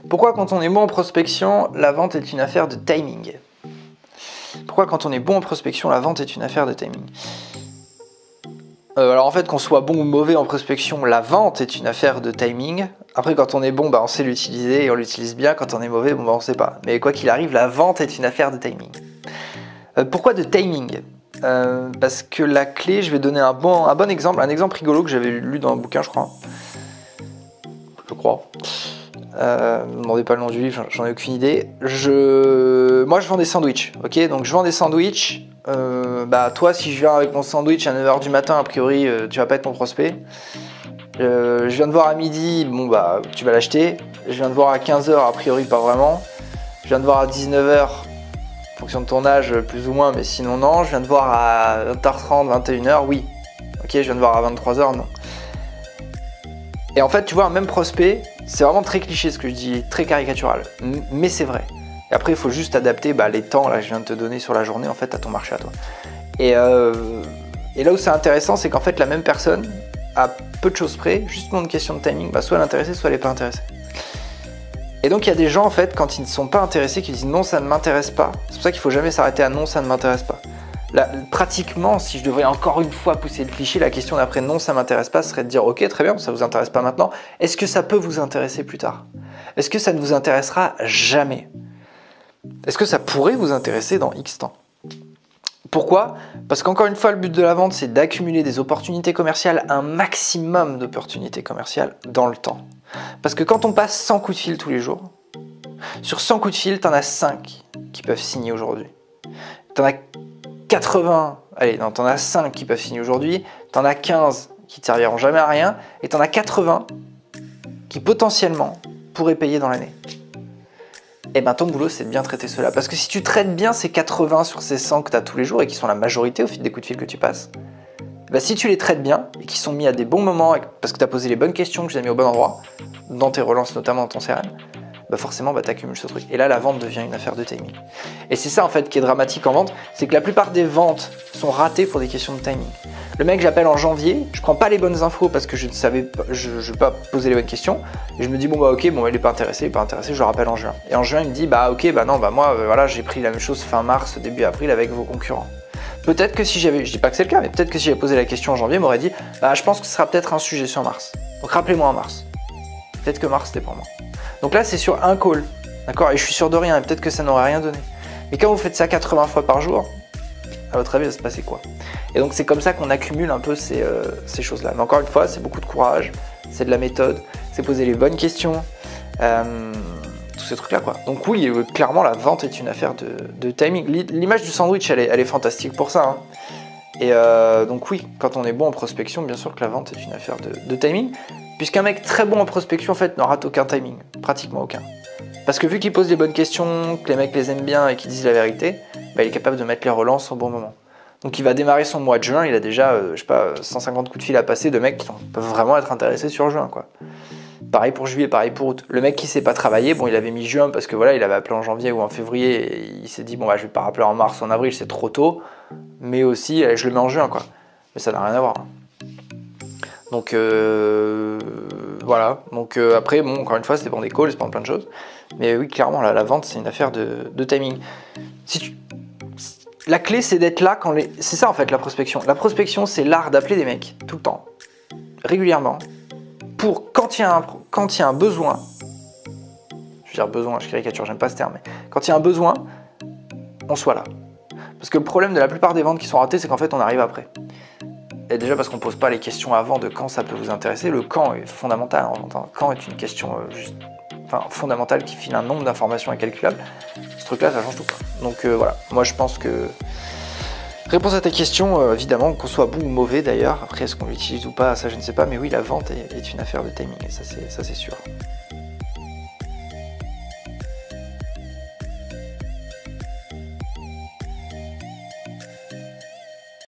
Pourquoi quand on est bon en prospection, la vente est une affaire de timing? Pourquoi quand on est bon en prospection, la vente est une affaire de timing? Alors en fait, qu'on soit bon ou mauvais en prospection, la vente est une affaire de timing. Après, quand on est bon, bah, on sait l'utiliser et on l'utilise bien. Quand on est mauvais, bon, bah, on sait pas. Mais quoi qu'il arrive, la vente est une affaire de timing. Pourquoi de timing? Parce que la clé, je vais donner un bon exemple, un exemple rigolo que j'avais lu dans un bouquin, je crois. Ne me demandez pas le nom du livre, j'en ai aucune idée. Moi, je vends des sandwichs, ok? Donc, je vends des sandwichs. Bah, toi, si je viens avec mon sandwich à 9h du matin, a priori, tu vas pas être mon prospect. Je viens de voir à midi, bon, bah, tu vas l'acheter. Je viens de voir à 15h, a priori, pas vraiment. Je viens de voir à 19h, en fonction de ton âge, plus ou moins, mais sinon, non. Je viens de voir à 20h30, 21h, oui. Ok, je viens de voir à 23h, non. Et en fait, tu vois, un même prospect, c'est vraiment très cliché ce que je dis, très caricatural, mais c'est vrai. Et après, il faut juste adapter les temps là, que je viens de te donner sur la journée en fait, à ton marché à toi. Et là où c'est intéressant, c'est qu'en fait, la même personne, à peu de choses près, juste pour une question de timing, soit elle est intéressée, soit elle n'est pas intéressée. Et donc, il y a des gens, en fait, quand ils ne sont pas intéressés, qui disent non, ça ne m'intéresse pas. C'est pour ça qu'il ne faut jamais s'arrêter à non, ça ne m'intéresse pas. Là, pratiquement, si je devrais encore une fois pousser le cliché, la question d'après non, ça m'intéresse pas, serait de dire ok, très bien, ça vous intéresse pas maintenant. Est-ce que ça peut vous intéresser plus tard? Est-ce que ça ne vous intéressera jamais? Est-ce que ça pourrait vous intéresser dans X temps? Pourquoi? Parce qu'encore une fois, le but de la vente, c'est d'accumuler des opportunités commerciales, un maximum d'opportunités commerciales dans le temps. Parce que quand on passe 100 coups de fil tous les jours, sur 100 coups de fil, t'en as 5 qui peuvent signer aujourd'hui. T'en as 80, allez, non, t'en as 5 qui peuvent signer aujourd'hui, t'en as 15 qui ne serviront jamais à rien, et t'en as 80 qui potentiellement pourraient payer dans l'année. Et bien ton boulot, c'est de bien traiter cela. Parce que si tu traites bien ces 80 sur ces 100 que tu as tous les jours, et qui sont la majorité au fil des coups de fil que tu passes, si tu les traites bien, et qui sont mis à des bons moments, parce que tu as posé les bonnes questions, que tu as mis au bon endroit, dans tes relances notamment dans ton CRM, forcément tu accumules ce truc. Et là, la vente devient une affaire de timing. Et c'est ça en fait qui est dramatique en vente, c'est que la plupart des ventes sont ratées pour des questions de timing. Le mec, j'appelle en janvier, je prends pas les bonnes infos parce que je ne savais pas, je vais pas poser les bonnes questions, et je me dis ok, il est pas intéressé, je le rappelle en juin. Et en juin, il me dit moi j'ai pris la même chose fin mars, début avril avec vos concurrents. Peut-être que si j'avais, je dis pas que c'est le cas, mais peut-être que si j'avais posé la question en janvier, il m'aurait dit je pense que ce sera peut-être un sujet sur mars. Donc rappelez-moi en mars. Peut-être que mars c'était pour moi. Donc là, c'est sur un call, d'accord? Et je suis sûr de rien, et peut-être que ça n'aurait rien donné. Mais quand vous faites ça 80 fois par jour, à votre avis, il va se passer quoi? Et donc, c'est comme ça qu'on accumule un peu ces choses-là. Mais encore une fois, c'est beaucoup de courage, c'est de la méthode, c'est poser les bonnes questions, tous ces trucs-là, quoi. Donc oui, clairement, la vente est une affaire de timing. L'image du sandwich, elle est fantastique pour ça, hein. Et donc oui, quand on est bon en prospection, bien sûr que la vente est une affaire de timing. Puisqu'un mec très bon en prospection, en fait, ne rate aucun timing, pratiquement aucun. Parce que vu qu'il pose les bonnes questions, que les mecs les aiment bien et qu'ils disent la vérité, il est capable de mettre les relances au bon moment. Donc il va démarrer son mois de juin, il a déjà, 150 coups de fil à passer de mecs qui peuvent vraiment être intéressés sur juin, quoi. Pareil pour juillet, pareil pour août. Le mec qui sait pas travailler, il avait mis juin parce que il avait appelé en janvier ou en février et il s'est dit je vais pas rappeler en mars ou en avril, c'est trop tôt, mais aussi je le mets en juin, quoi. Mais ça n'a rien à voir, hein. Donc voilà, donc après encore une fois c'est pour des calls, c'est pour plein de choses, mais oui clairement la vente c'est une affaire de timing. La clé c'est d'être là quand c'est ça en fait la prospection c'est l'art d'appeler des mecs tout le temps, régulièrement, pour quand il y a un besoin, je veux dire besoin, je caricature, j'aime pas ce terme, mais quand il y a un besoin, on soit là. Parce que le problème de la plupart des ventes qui sont ratées c'est qu'en fait on arrive après. Et déjà parce qu'on ne pose pas les questions avant de quand ça peut vous intéresser. Le quand est fondamental en vente. Quand est une question fondamentale qui file un nombre d'informations incalculables. Ce truc-là, ça change tout, quoi. Donc voilà, moi je pense que... Réponse à ta question, évidemment, qu'on soit bon ou mauvais d'ailleurs. Après, est-ce qu'on l'utilise ou pas, ça je ne sais pas. Mais oui, la vente est une affaire de timing, et ça c'est sûr.